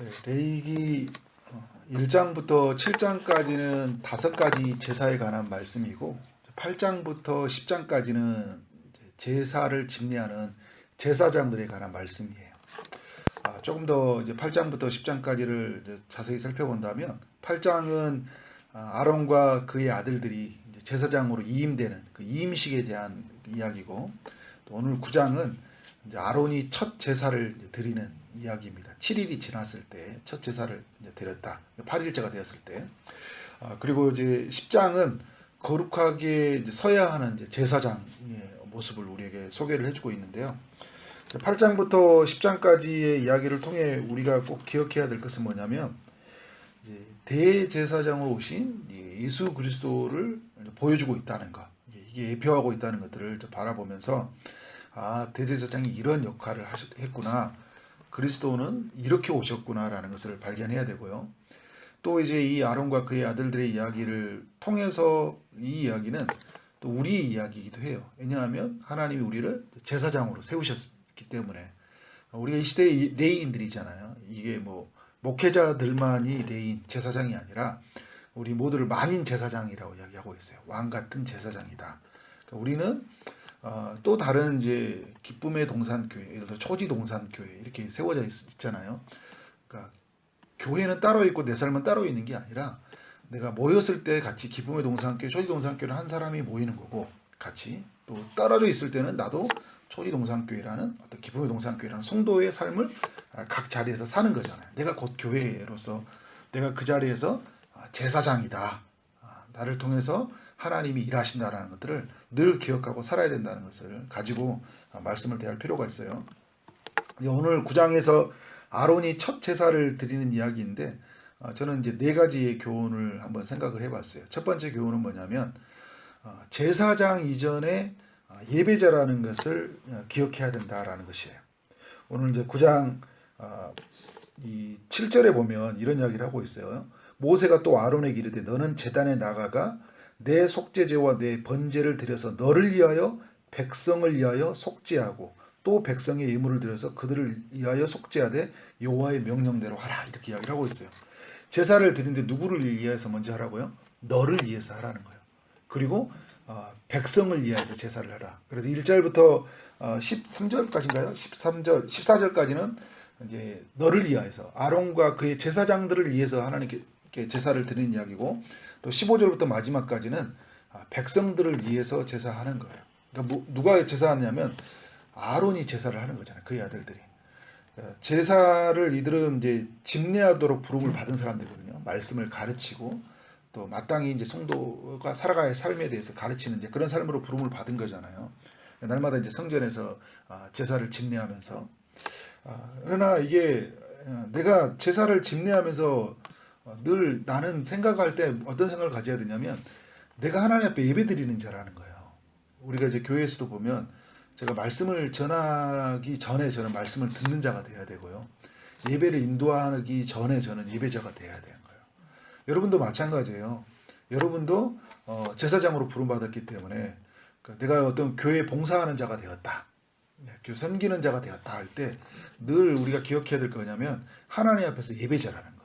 네, 레위기 1장부터 7장까지는 5가지 제사에 관한 말씀이고 8장부터 10장까지는 제사를 집례하는 제사장들에 관한 말씀이에요. 조금 더 이제 8장부터 10장까지를 자세히 살펴본다면 8장은 아론과 그의 아들들이 이제 제사장으로 이임되는 그 이임식에 대한 이야기고, 또 오늘 9장은 이제 아론이 첫 제사를 드리는 이야기입니다. 7일이 지났을 때 첫 제사를 이제 드렸다. 8일째가 되었을 때. 그리고 이제 10장은 거룩하게 이제 서야 하는 이제 제사장의 모습을 우리에게 소개를 해주고 있는데요. 8장부터 10장까지의 이야기를 통해 우리가 꼭 기억해야 될 것은 뭐냐면, 이제 대제사장으로 오신 예수 그리스도를 보여주고 있다는 것, 이게 예표하고 있다는 것들을 바라보면서 대제사장이 이런 역할을 했구나, 그리스도는 이렇게 오셨구나라는 것을 발견해야 되고요. 또 이제 이 아론과 그의 아들들의 이야기를 통해서 이 이야기는 또 우리의 이야기이기도 해요. 왜냐하면 하나님이 우리를 제사장으로 세우셨기 때문에. 우리가 이 시대의 레위인들이잖아요. 이게 뭐 목회자들만이 레위인 제사장이 아니라 우리 모두를 만인 제사장이라고 이야기하고 있어요. 왕 같은 제사장이다. 그러니까 우리는 또 다른 이제 기쁨의 동산교회, 예를 들어 초지 동산교회 이렇게 세워져 있잖아요. 그러니까 교회는 따로 있고 내 삶은 따로 있는 게 아니라 내가 모였을 때 같이 기쁨의 동산교회, 초지 동산교회는 한 사람이 모이는 거고, 같이 또 떨어져 있을 때는 나도 초지 동산교회라는 어떤 기쁨의 동산교회라는 성도의 삶을 각 자리에서 사는 거잖아요. 내가 곧 교회로서 내가 그 자리에서 제사장이다. 나를 통해서 하나님이 일하신다라는 것들을 늘 기억하고 살아야 된다는 것을 가지고 말씀을 대할 필요가 있어요. 오늘 9장에서 아론이 첫 제사를 드리는 이야기인데, 저는 이제 4가지의 교훈을 한번 생각을 해봤어요. 첫 번째 교훈은 뭐냐면, 제사장 이전에 예배자라는 것을 기억해야 된다라는 것이에요. 오늘 이제 9장 이 7절에 보면 이런 이야기를 하고 있어요. 모세가 또 아론에게 이르되 너는 제단에 나가가 내 속죄제와 내 번제를 드려서 너를 위하여 백성을 위하여 속죄하고 또 백성의 예물을 드려서 그들을 위하여 속죄하되 여호와의 명령대로 하라, 이렇게 이야기를 하고 있어요. 제사를 드리는데 누구를 위해서 먼저 하라고요? 너를 위해서 하라는 거예요. 그리고 백성을 위해서 제사를 하라. 그래서 1절부터 13절까지인가요? 13절, 14절까지는 이제 너를 위하여서 아론과 그의 제사장들을 위해서 하나님께 제사를 드리는 이야기고, 또 15절부터 마지막까지는 백성들을 위해서 제사하는 거예요. 그러니까 누가 제사하냐면 아론이 제사를 하는 거잖아요. 그의 아들들이. 제사를 이들은 이제 집례하도록 부름을 받은 사람들이거든요. 말씀을 가르치고 또 마땅히 이제 성도가 살아가야 할 삶에 대해서 가르치는 이제 그런 삶으로 부름을 받은 거잖아요. 날마다 이제 성전에서 제사를 집례하면서, 그러나 이게 내가 제사를 집례하면서 늘 나는 생각할 때 어떤 생각을 가져야 되냐면, 내가 하나님 앞에 예배 드리는 자라는 거예요. 우리가 이제 교회에서도 보면 제가 말씀을 전하기 전에 저는 말씀을 듣는 자가 돼야 되고요. 예배를 인도하기 전에 저는 예배자가 돼야 되는 거예요. 여러분도 마찬가지예요. 여러분도 제사장으로 부름받았기 때문에 내가 어떤 교회에 봉사하는 자가 되었다, 교회 섬기는 자가 되었다 할 때 늘 우리가 기억해야 될 거냐면 하나님 앞에서 예배자라는 거예요.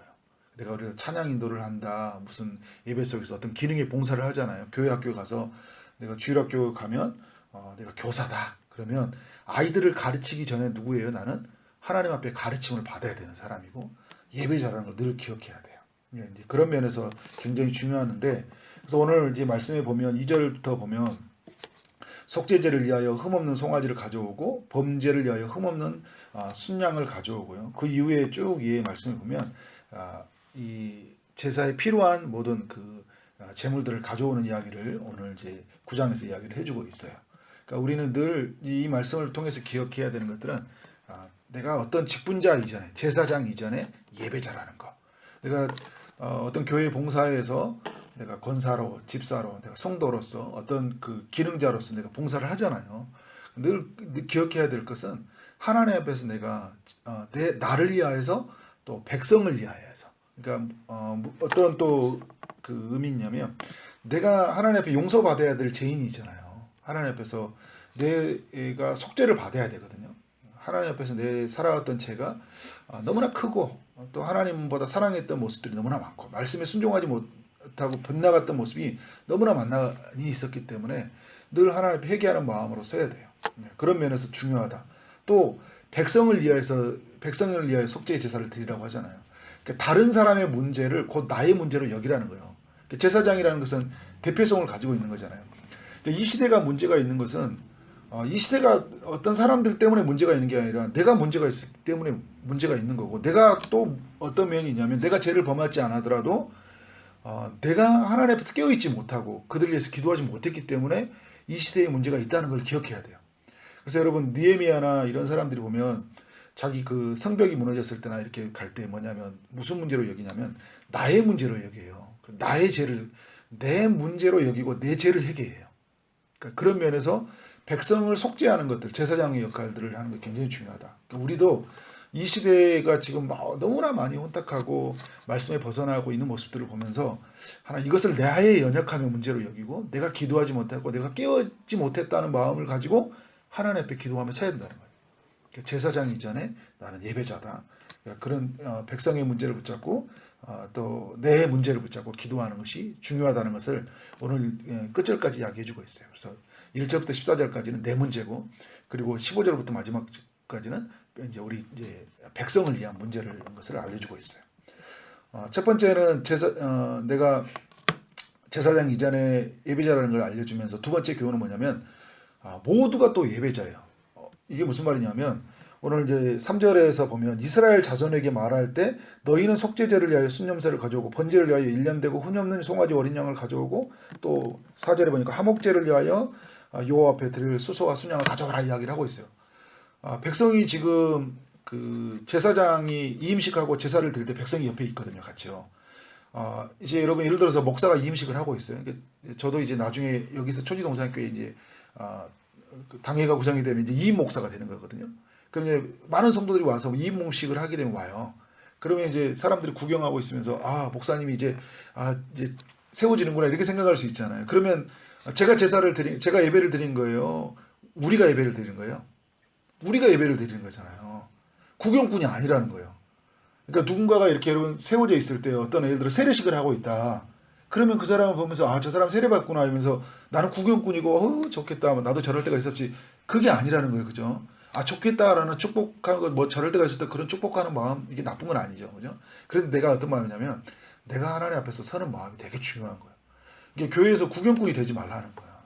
내가 우리가 찬양 인도를 한다, 무슨 예배 속에서 어떤 기능의 봉사를 하잖아요. 교회 학교 가서 내가 주일학교 가면 내가 교사다. 그러면 아이들을 가르치기 전에 누구예요? 나는 하나님 앞에 가르침을 받아야 되는 사람이고 예배자라는 걸 늘 기억해야 돼요. 이제 그런 면에서 굉장히 중요한데, 그래서 오늘 이제 말씀에 보면 2절부터 보면 속죄제를 위하여 흠없는 송아지를 가져오고 범죄를 위하여 흠없는 순양을 가져오고요. 그 이후에 쭉 이 말씀을 보면 이 제사에 필요한 모든 그 제물들을 가져오는 이야기를 오늘 이제 9장에서 이야기를 해주고 있어요. 그러니까 우리는 늘 이 말씀을 통해서 기억해야 되는 것들은 내가 어떤 직분자 이전에, 제사장 이전에 예배자라는 거. 내가 어떤 교회 봉사에서 내가 권사로, 집사로, 내가 성도로서 어떤 그 기능자로서 내가 봉사를 하잖아요. 늘 기억해야 될 것은 하나님 앞에서 내가 나를 위하여서 또 백성을 위하여서, 그러니까 어떤 또 그 의미냐면 내가 하나님 앞에 용서받아야 될 죄인이잖아요. 하나님 앞에서 내가 속죄를 받아야 되거든요. 하나님 앞에서 내 살아왔던 죄가 너무나 크고 또 하나님보다 사랑했던 모습들이 너무나 많고 말씀에 순종하지 못하고 빗나갔던 모습이 너무나 많이 있었기 때문에 늘 하나님 앞에 회개하는 마음으로 서야 돼요. 그런 면에서 중요하다. 또 백성을 위하여 속죄의 제사를 드리라고 하잖아요. 그러니까 다른 사람의 문제를 곧 나의 문제로 여기라는 거예요. 제사장이라는 것은 대표성을 가지고 있는 거잖아요. 그러니까 이 시대가 문제가 있는 것은 이 시대가 어떤 사람들 때문에 문제가 있는 게 아니라 내가 문제가 있기 때문에 문제가 있는 거고, 내가 또 어떤 면이 있냐면 내가 죄를 범하지 않아더라도 내가 하나님 앞에서 깨어있지 못하고 그들을 위해서 기도하지 못했기 때문에 이 시대에 문제가 있다는 걸 기억해야 돼요. 그래서 여러분 느헤미야나 이런 사람들이 보면 자기 그 성벽이 무너졌을 때나 이렇게 갈 때 뭐냐면 무슨 문제로 여기냐면 나의 문제로 여겨요. 나의 죄를 내 문제로 여기고 내 죄를 회개해요. 그러니까 그런 면에서 백성을 속죄하는 것들, 제사장의 역할들을 하는 게 굉장히 중요하다. 그러니까 우리도 이 시대가 지금 너무나 많이 혼탁하고 말씀에 벗어나고 있는 모습들을 보면서 이것을 나의 연약함의 문제로 여기고 내가 기도하지 못했고 내가 깨어있지 못했다는 마음을 가지고 하나님 앞에 기도하며 서야 된다는 거예요. 그러니까 제사장 이전에 나는 예배자다. 그러니까 그런 백성의 문제를 붙잡고 또 내 문제를 붙잡고 기도하는 것이 중요하다는 것을 오늘 끝절까지 이야기해주고 있어요. 그래서 1절부터 14절까지는 내 문제고, 그리고 15절부터 마지막까지는 이제 우리 백성을 위한 문제를 것을 알려주고 있어요. 첫 번째는 내가 제사장 이전에 예배자라는 걸 알려주면서 두 번째 교훈은 뭐냐면 모두가 또 예배자예요. 이게 무슨 말이냐면 오늘 이제 3절에서 보면 이스라엘 자손에게 말할 때 너희는 속죄제를 위하여 순념새를 가져오고 번제를 위하여 1년 되고 흠 없는 송아지 어린 양을 가져오고, 또 4절에 보니까 화목제를 위하여 여호와 앞에 드릴 수소와 순양을 가져와라 이야기를 하고 있어요. 백성이 지금 그 제사장이 이임식하고 제사를 드릴 때 백성이 옆에 있거든요, 같이요. 이제 여러분 예를 들어서 목사가 이임식을 하고 있어요. 그러니까 저도 이제 나중에 여기서 초지동산교회 이제 당회가 구성이 되면 이제 이임 목사가 되는 거거든요. 그럼 이제 많은 성도들이 와서 이임식을 하게 되면 와요. 그러면 이제 사람들이 구경하고 있으면서 목사님이 이제 세워지는구나 이렇게 생각할 수 있잖아요. 그러면 제가 제가 예배를 드린 거예요. 우리가 예배를 드린 거예요. 우리가 예배를 드리는 거잖아요. 구경꾼이 아니라는 거예요. 그러니까 누군가가 이렇게 여러분 세워져 있을 때 어떤 예를 들어 세례식을 하고 있다. 그러면 그 사람을 보면서 저 사람 세례받구나 하면서 나는 구경꾼이고 좋겠다. 나도 저럴 때가 있었지. 그게 아니라는 거예요. 그죠? 좋겠다라는 축복하는 거 저럴 때가 있을 때 그런 축복하는 마음 이게 나쁜 건 아니죠. 그죠? 그런데 내가 어떤 마음이냐면 내가 하나님 앞에서 서는 마음이 되게 중요한 거예요. 이게 교회에서 구경꾼이 되지 말라는 거야.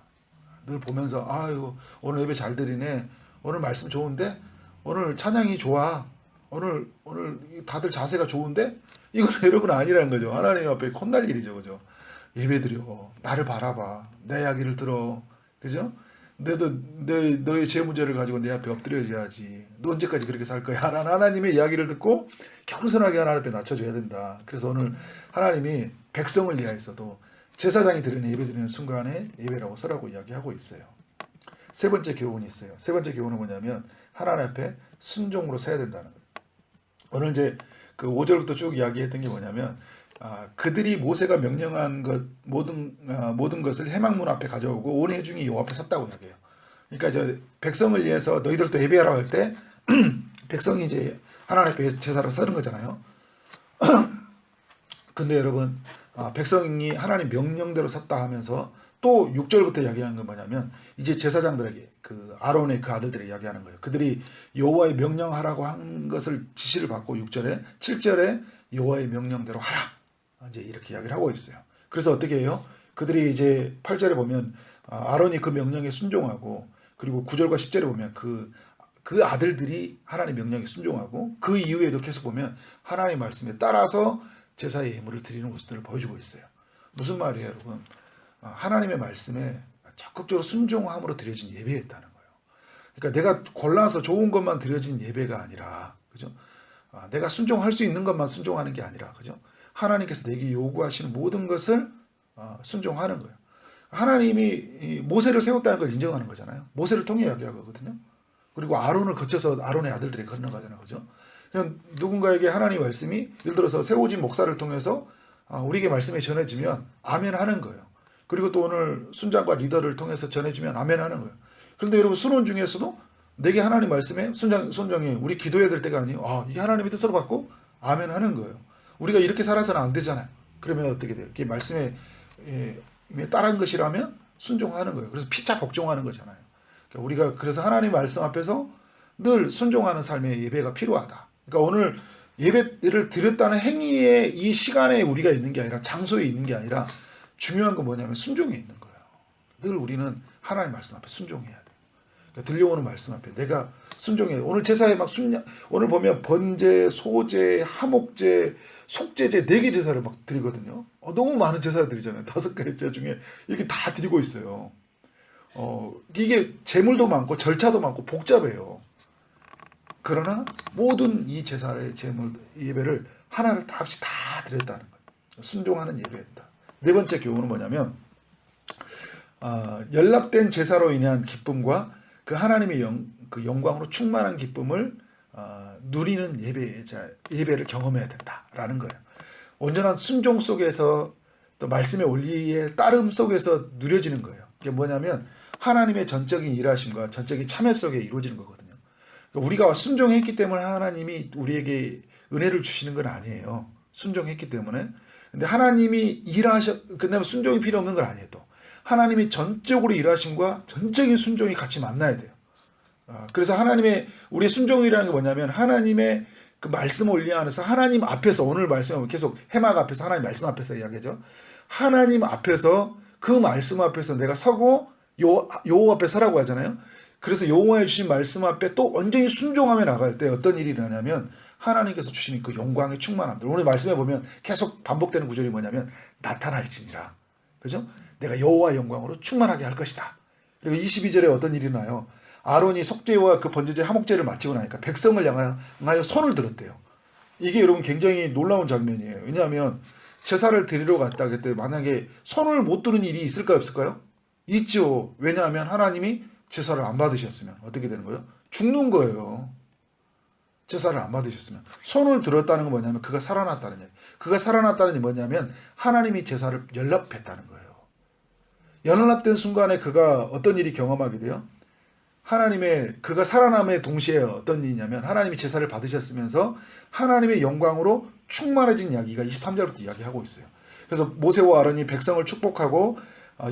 늘 보면서 이거 오늘 예배 잘 드리네. 오늘 말씀 좋은데? 오늘 찬양이 좋아. 오늘 다들 자세가 좋은데? 이건 여러분 아니라는 거죠. 하나님 앞에 콧날 일이죠. 그죠? 예배 드려. 나를 바라봐. 내 이야기를 들어. 그죠? 너의 제 문제를 가지고 내 앞에 엎드려야지. 너 언제까지 그렇게 살 거야? 하나님의 이야기를 듣고 겸손하게 하나님 앞에 낮춰줘야 된다. 그래서 오늘 하나님이 백성을 위하여서도 제사장이 드리는 예배 드리는 순간에 예배라고 서라고 이야기하고 있어요. 세 번째 교훈이 있어요. 세 번째 교훈은 뭐냐면 하나님 앞에 순종으로 서야 된다는 거예요. 오늘 이제 그 5절부터 쭉 이야기했던 게 뭐냐면 그들이 모세가 명령한 것 모든 것을 회막문 앞에 가져오고 온 회중이 요 앞에 섰다고 이야기해요. 그러니까 이제 백성을 위해서 너희들도 예배하라고 할 때 백성이 이제 하나님 앞에 제사로 서는 거잖아요. 근데 여러분 백성이 하나님 명령대로 섰다 하면서 또 6절부터 이야기하는 건 뭐냐면 이제 제사장들에게 그 아론의 그 아들들이 이야기하는 거예요. 그들이 여호와의 명령하라고 한 것을 지시를 받고 6절에 7절에 여호와의 명령대로 하라. 이제 이렇게 이야기를 하고 있어요. 그래서 어떻게 해요? 그들이 이제 8절에 보면 아론이 그 명령에 순종하고, 그리고 9절과 10절에 보면 그 아들들이 하나님 명령에 순종하고, 그 이후에도 계속 보면 하나님 말씀에 따라서 제사의 예물을 드리는 모습들을 보여주고 있어요. 무슨 말이에요, 여러분? 하나님의 말씀에 적극적으로 순종함으로 드려진 예배였다는 거예요. 그러니까 내가 골라서 좋은 것만 드려진 예배가 아니라, 그죠? 내가 순종할 수 있는 것만 순종하는 게 아니라, 그죠? 하나님께서 내게 요구하시는 모든 것을 순종하는 거예요. 하나님이 모세를 세웠다는 걸 인정하는 거잖아요. 모세를 통해 이야기하거든요. 그리고 아론을 거쳐서 아론의 아들들이 건너가잖아요. 그죠? 그냥 누군가에게 하나님의 말씀이 예를 들어서 세워진 목사를 통해서 우리에게 말씀이 전해지면 아멘 하는 거예요. 그리고 또 오늘 순장과 리더를 통해서 전해주면 아멘 하는 거예요. 그런데 여러분 순원 중에서도 내게 하나님 말씀에 순종해 우리 기도해야 될 때가 아니에요. 이게 하나님의 뜻으로 받고 아멘 하는 거예요. 우리가 이렇게 살아서는 안 되잖아요. 그러면 어떻게 돼요? 이게 말씀에 따른 것이라면 순종하는 거예요. 그래서 피차 복종하는 거잖아요. 그러니까 우리가 그래서 하나님 말씀 앞에서 늘 순종하는 삶의 예배가 필요하다. 그러니까 오늘 예배를 드렸다는 행위에 이 시간에 우리가 있는 게 아니라 장소에 있는 게 아니라 중요한 건 뭐냐면 순종에 있는 거예요. 늘 우리는 하나님 말씀 앞에 순종해야 돼요. 그러니까 들려오는 말씀 앞에 내가 순종해야 돼요. 오늘 제사에 오늘 보면 번제, 소제, 하목제, 속제제 4개 제사를 막 드리거든요. 너무 많은 제사를 드리잖아요. 5가지 제사 중에 이렇게 다 드리고 있어요. 이게 제물도 많고 절차도 많고 복잡해요. 그러나 모든 이 제사의 예배를 하나를 다 없이 다 드렸다는 거예요. 순종하는 예배다. 4번째 교훈은 뭐냐면 연락된 제사로 인한 기쁨과 그 하나님의 영광으로 충만한 기쁨을 누리는 예배를 경험해야 된다라는 거예요. 온전한 순종 속에서 또 말씀의 원리의 따름 속에서 누려지는 거예요. 이게 뭐냐면 하나님의 전적인 일하심과 전적인 참여 속에 이루어지는 거거든요. 그러니까 우리가 순종했기 때문에 하나님이 우리에게 은혜를 주시는 건 아니에요. 순종했기 때문에. 근데 하나님이 그다음에 순종이 필요 없는 건 아니에요. 또 하나님이 전적으로 일하심과 전적인 순종이 같이 만나야 돼요. 그래서 우리의 순종이라는 게 뭐냐면 하나님의 그 말씀 원리 안에서 하나님 앞에서 오늘 말씀하면 계속 해막 앞에서 하나님 말씀 앞에서 이야기하죠. 하나님 앞에서 그 말씀 앞에서 내가 서고 여호와 앞에 서라고 하잖아요. 그래서 여호와의 주신 말씀 앞에 또 온전히 순종하며 나갈 때 어떤 일이 일어나냐면 하나님께서 주시는 그 영광의 충만함들. 오늘 말씀해 보면 계속 반복되는 구절이 뭐냐면 나타날지니라. 그죠? 내가 여호와의 영광으로 충만하게 할 것이다. 그리고 22절에 어떤 일이 나요? 아론이 속죄와 그 번제제 하목제를 마치고 나니까 백성을 향하여 손을 들었대요. 이게 여러분 굉장히 놀라운 장면이에요. 왜냐하면 제사를 드리러 갔다 그때 만약에 손을 못 드는 일이 있을까요, 없을까요? 있죠. 왜냐하면 하나님이 제사를 안 받으셨으면 어떻게 되는 거예요? 죽는 거예요. 제사를 안 받으셨으면. 손을 들었다는 건 뭐냐면 그가 살아났다는 얘기. 그가 살아났다는 게 뭐냐면 하나님이 제사를 연락했다는 거예요. 연락된 순간에 그가 어떤 일이 경험하게 돼요? 그가 살아남의 동시에 어떤 일이냐면 하나님이 제사를 받으셨으면서 하나님의 영광으로 충만해진 이야기가 23절부터 이야기하고 있어요. 그래서 모세와 아론이 백성을 축복하고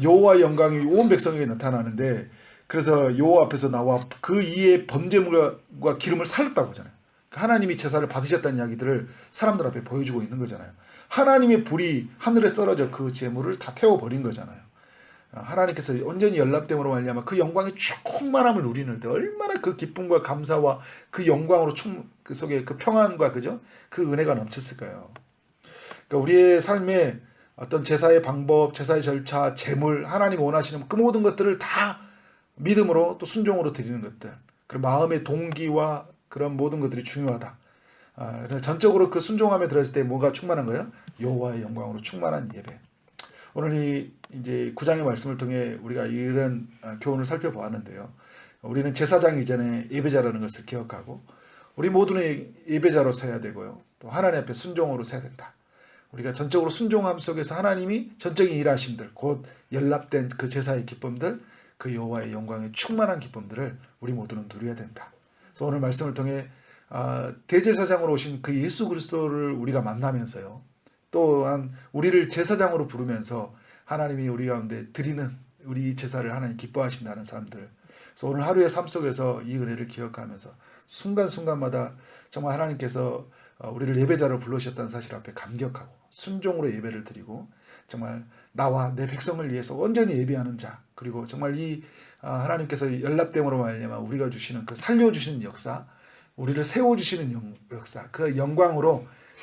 여호와의 영광이 온 백성에게 나타나는데 그래서 여호와 앞에서 나와 그 이에 번제물과 기름을 살렸다고 하잖아요. 하나님이 제사를 받으셨다는 이야기들을 사람들 앞에 보여주고 있는 거잖아요. 하나님의 불이 하늘에 떨어져 그 제물을 다 태워버린 거잖아요. 하나님께서 온전히 연락됨으로 말미암아 그 영광의 충만함을 누리는 데 얼마나 그 기쁨과 감사와 그 영광으로 그 속에 그 평안과 그죠? 그 은혜가 넘쳤을까요? 그러니까 우리의 삶에 어떤 제사의 방법, 제사의 절차, 제물, 하나님 원하시는 그 모든 것들을 다 믿음으로 또 순종으로 드리는 것들, 그 마음의 동기와 그런 모든 것들이 중요하다. 전적으로 그 순종함에 들어있을 때 뭐가 충만한 거예요? 여호와의 영광으로 충만한 예배. 오늘 이제 9장의 말씀을 통해 우리가 이런 교훈을 살펴보았는데요. 우리는 제사장 이전에 예배자라는 것을 기억하고 우리 모두는 예배자로 서야 되고요. 또 하나님 앞에 순종으로 서야 된다. 우리가 전적으로 순종함 속에서 하나님이 전적인 일하심들, 곧 연락된 그 제사의 기쁨들, 그 여호와의 영광의 충만한 기쁨들을 우리 모두는 누려야 된다. 그래서 오늘 말씀을 통해 대제사장으로 오신 그 예수 그리스도를 우리가 만나면서요. 또한 우리를 제사장으로 부르면서 하나님이 우리 가운데 드리는 우리 제사를 하나님 기뻐하신다는 사람들. 그래서 오늘 하루의 삶 속에서 이 은혜를 기억하면서 순간순간마다 정말 하나님께서 우리를 예배자로 불러주셨다는 사실 앞에 감격하고 순종으로 예배를 드리고 정말 나와 내 백성을 위해서 온전히 예배하는 자, 그리고 정말 이 하나님께서 연락됨으로 말미암아 우리가 주시는 그 살려주시는 역사, 우리를 세워주시는 역사, 그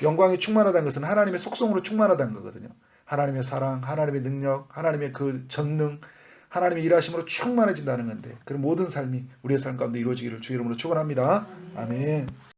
영광이 충만하다는 것은 하나님의 속성으로 충만하다는 거거든요. 하나님의 사랑, 하나님의 능력, 하나님의 그 전능, 하나님의 일하심으로 충만해진다는 건데 그런 모든 삶이 우리의 삶 가운데 이루어지기를 주 이름으로 축원합니다. 아멘.